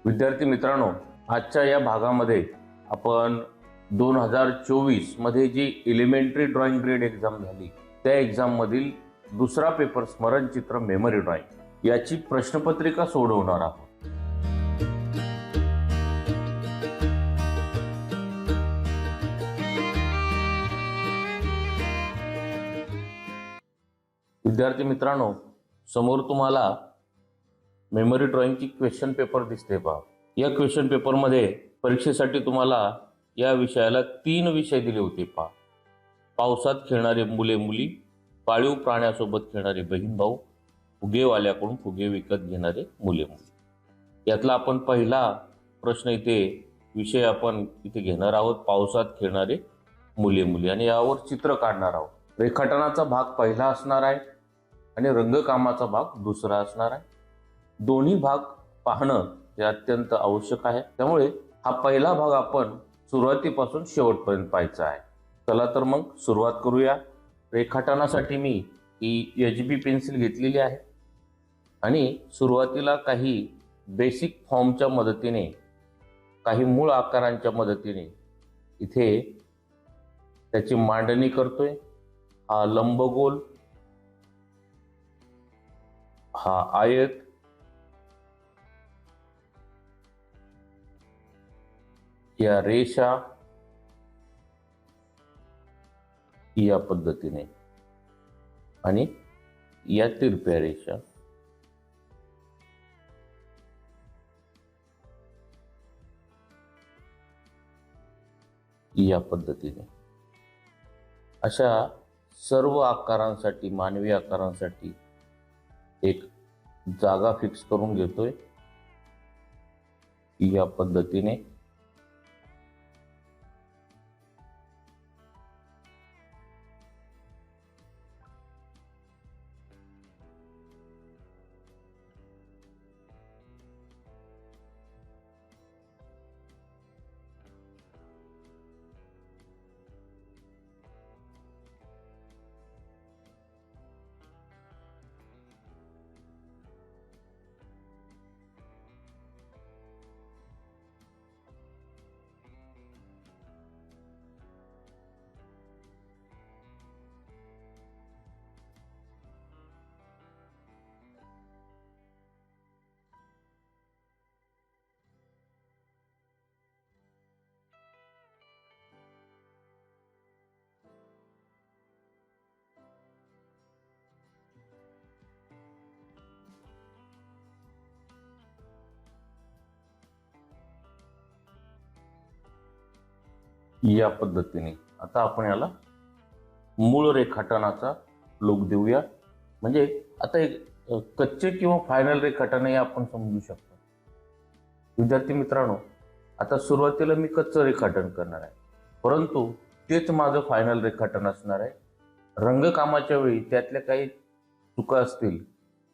विद्यार्थी मित्रांनो, आजच्या या भागामध्ये आपण 2024 मध्ये जी एलिमेंटरी ड्रॉइंग ग्रेड एक्झाम झाली त्या एक्झाम मधील दुसरा पेपर स्मरणचित्र मेमरी ड्रॉइंग याची प्रश्नपत्रिका सोडवणार आहोत। विद्यार्थी मित्रांनो, समोर तुम्हाला मेमरी ड्रॉइंगची क्वेश्चन पेपर दिसते पहा। या क्वेश्चन पेपरमध्ये परीक्षेसाठी तुम्हाला या विषयाला 3 विषय दिले होते पहा। पावसात खेळणारे मुले मुली, पाळीव प्राण्यासोबत खेळणारे बहीण भाऊ, फुगेवाल्याकडून फुगे विकत घेणारे मुले मुली। यातला आपण पहिला प्रश्न इथे विषय आपण इथे घेणार आहोत, पावसात खेळणारे मुले मुली, आणि यावर चित्र काढणार आहोत। रेखाटनाचा भाग पहिला असणार आहे आणि रंगकामाचा भाग दुसरा असणार आहे। दोन्ही भाग पाहणं हे अत्यंत आवश्यक आहे, त्यामुळे हा पहिला भाग आपण सुरुवातीपासून शेवटपर्यंत पाहायचा आहे। चला तर मग सुरुवात करूया। रेखाटनासाठी मी ही HB पेन्सिल घेतलेली आहे आणि सुरुवातीला काही बेसिक फॉर्मच्या मदतीने, काही मूळ आकारांच्या मदतीने इथे त्याची मांडणी करतोय। हा लंबगोल, हा आयत, या रेषा या पद्धतीने, आणि या तिरप्या रेषा या पद्धतीने, अशा सर्व आकारांसाठी, मानवी आकारांसाठी एक जागा फिक्स करून घेतोय या पद्धतीने। या पद्धतीने आता आपण याला मूळ रेखाटनाचा लुक देऊया। म्हणजे आता एक कच्चे किंवा फायनल रेखाटन हे आपण समजू शकतो। विद्यार्थी मित्रांनो, आता सुरुवातीला मी कच्चं रेखाटन करणार आहे, परंतु तेच माझं फायनल रेखाटन असणार आहे। रंगकामाच्या वेळी त्यातल्या काही चुका असतील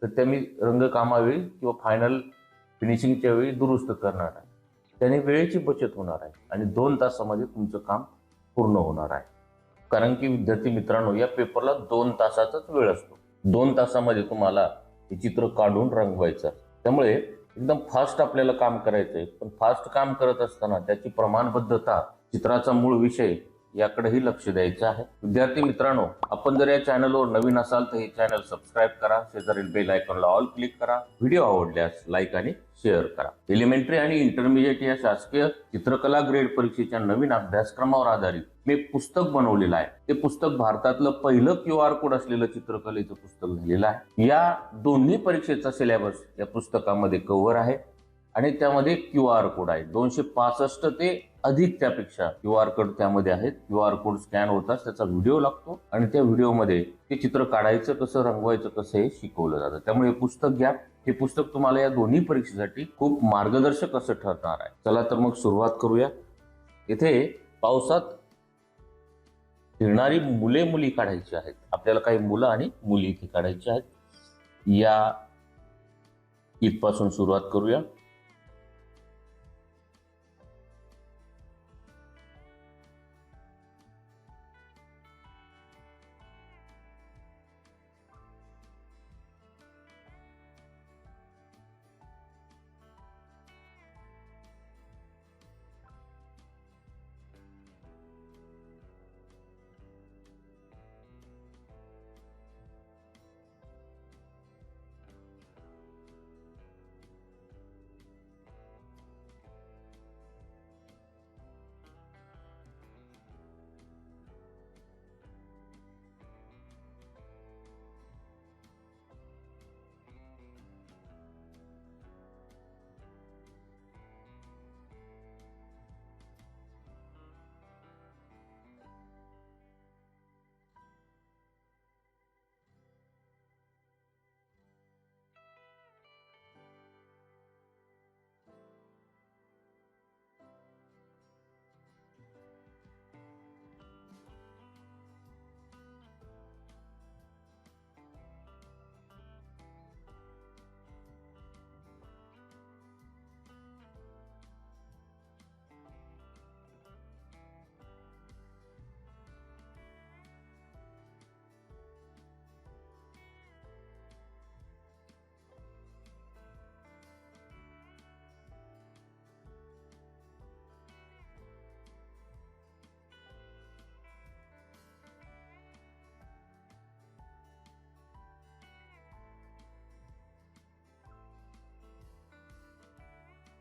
तर त्या मी रंगकामावेळी किंवा फायनल फिनिशिंगच्या वेळी दुरुस्त करणार आहे। त्याने वेळेची बचत होणार आहे आणि 2 तासामध्ये तुमचं काम पूर्ण होणार आहे। कारण की विद्यार्थी मित्रांनो, या पेपरला 2 तासाचाच वेळ असतो। 2 तासामध्ये तुम्हाला हे चित्र काढून रंगवायचं आहे, त्यामुळे एकदम फास्ट आपल्याला काम करायचंय। पण फास्ट काम करत असताना त्याची प्रमाणबद्धता, चित्राचा मूळ विषय याकडेही लक्ष द्यायचं आहे। विद्यार्थी मित्रांनो, आपण जर या चॅनलवर नवीन असाल तर हे चॅनल सबस्क्राईब करा, शेजारील बेल आयकॉनला ऑल क्लिक करा, व्हिडिओ आवडल्यास लाईक आणि शेअर करा। एलिमेंटरी आणि इंटरमिजिएट या शासकीय चित्रकला ग्रेड परीक्षेच्या नवीन अभ्यासक्रमावर आधारित मी पुस्तक बनवलेलं आहे। ते पुस्तक भारतातलं पहिलं QR कोड असलेलं चित्रकलेचं पुस्तक झालेलं आहे। या दोन्ही परीक्षेचा सिलेबस या पुस्तकामध्ये कव्हर आहे आणि त्यामध्ये QR कोड आहे। 265 ते अधिक त्यापेक्षा QR कोड त्यामध्ये आहेत। QR कोड स्कॅन होताच त्याचा व्हिडिओ लागतो आणि त्या व्हिडिओमध्ये ते चित्र काढायचं कसं, रंगवायचं कसं हे शिकवलं जातं। त्यामुळे हे पुस्तक घ्या। हे पुस्तक तुम्हाला या दोन्ही परीक्षेसाठी खूप मार्गदर्शक असं ठरणार आहे। चला तर मग सुरुवात करूया। इथे पावसात खेळणारी मुले मुली काढायची आहेत। आपल्याला काही मुलं आणि मुली इथे काढायची आहेत। या इथपासून सुरुवात करूया।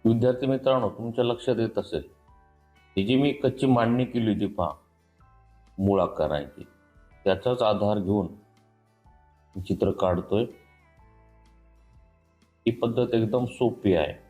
विद्यार्थी मित्रांनो, तुमच्या लक्षात येत असेल, ही जी मी कच्ची मांडणी केली होती पहा मूळ आकाराची, त्याचाच आधार घेऊन चित्र काढतोय. ही पद्धत एकदम सोपी आहे.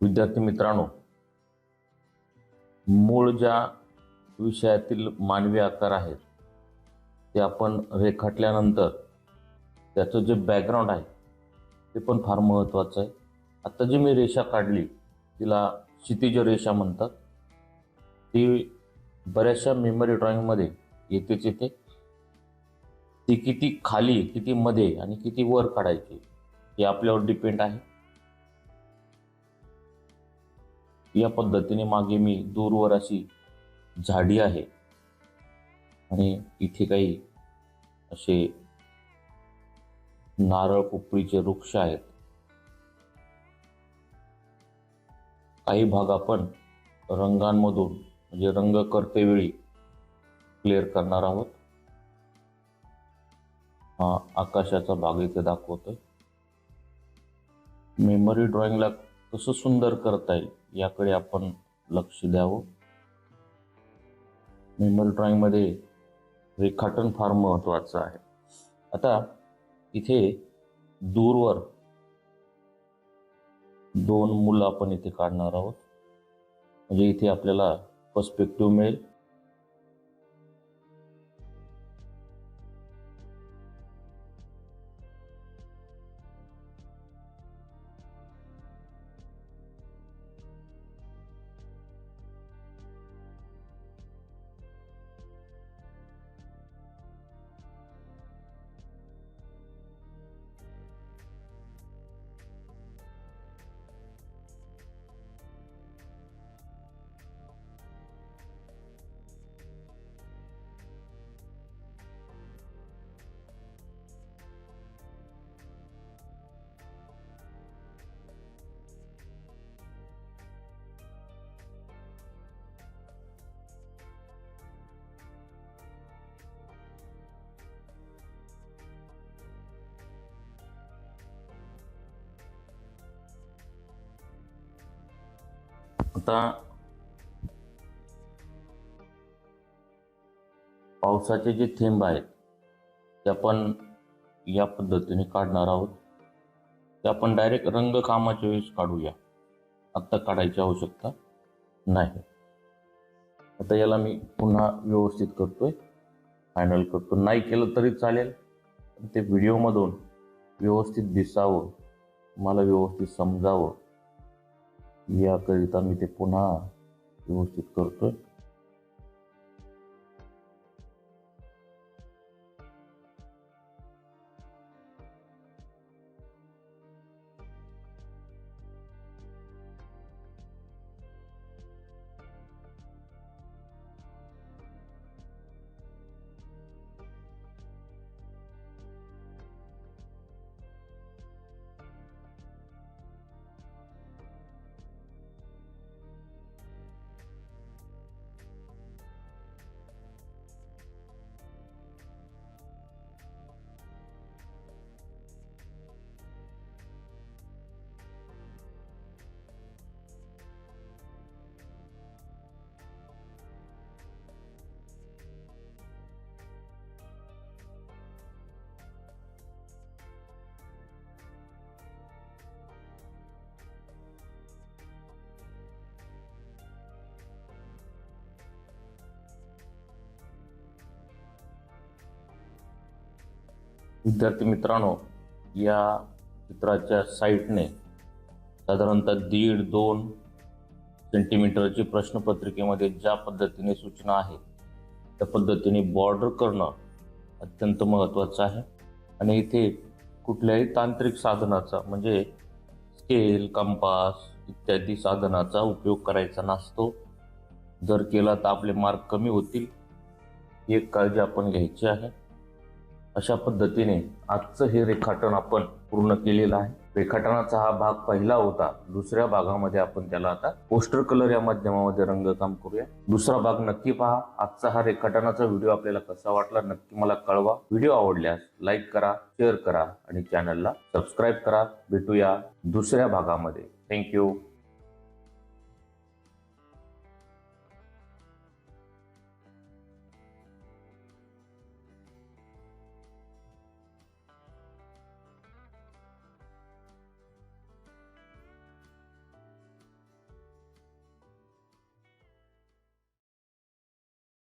विद्यार्थी मित्रांनो, मूळ ज्या विषयातील मानवी आकार आहेत ते आपण रेखाटल्यानंतर त्याचं जे बॅकग्राऊंड आहे ते पण फार महत्त्वाचं आहे. आता जी मी रेषा काढली तिला क्षितिज रेषा म्हणतात. ती बऱ्याचशा मेमरी ड्रॉइंगमध्ये येतेच येते. ती किती खाली, किती मध्ये आणि किती वर काढायची हे आपल्यावर डिपेंड आहे. या पद्धतीने मागे मी दूरवर अशी झाडी आहे आणि इथे काही असे नारळ पोपळीचे वृक्ष आहेत. काही भाग आपण रंगांमधून म्हणजे रंग करतेवेळी क्लिअर करणार आहोत. हा आकाशाचा भाग इथे दाखवतोय. मेमरी ड्रॉइंगला कसं सुंदर करता येईल याकडे आपण लक्ष द्यावं. मेमरी ड्रॉइंगमध्ये रेखाटन फार महत्त्वाचं आहे. आता इथे दूरवर दोन मुलं आपण इथे काढणार आहोत. म्हणजे इथे आपल्याला पर्स्पेक्टिव्ह मिळेल. आता पावसाचे जे थेंब आहेत ते आपण या पद्धतीने काढणार आहोत. ते आपण डायरेक्ट रंगकामाच्या वेळेस काढूया. आत्ता काढायची आवश्यकता नाही. आता याला मी पुन्हा व्यवस्थित करतोय, फायनल करतो. नाही केलं तरी चालेल, पण ते व्हिडिओमधून व्यवस्थित दिसावं, मला व्यवस्थित समजावं याकरिता मी ते पुन्हा व्यवस्थित करतोय. विद्यार्थी मित्रांनो, या चित्राच्या साईडने साधारणतः 1.5-2 सेंटीमीटरची प्रश्नपत्रिकेमध्ये ज्या पद्धतीने सूचना आहे त्या पद्धतीने बॉर्डर करणं अत्यंत महत्त्वाचं आहे. आणि इथे कुठल्याही तांत्रिक साधनाचा म्हणजे स्केल, कंपास इत्यादी साधनाचा उपयोग करायचा नसतो. जर केला तर आपले मार्क कमी होतील, ही एक काळजी आपण घ्यायची आहे. अशा पद्धतीने आजचं हे रेखाटन आपण पूर्ण केलेलं आहे. रेखाटनाचा हा भाग पहिला होता. दुसऱ्या भागामध्ये आपण त्याला आता पोस्टर कलर या माध्यमामध्ये रंगकाम करूया. दुसरा भाग नक्की पहा. आजचा हा रेखाटनाचा व्हिडिओ आपल्याला कसा वाटला नक्की मला कळवा. व्हिडिओ आवडल्यास लाईक करा, शेअर करा आणि चॅनलला सबस्क्राईब करा. भेटूया दुसऱ्या भागामध्ये. थँक्यू.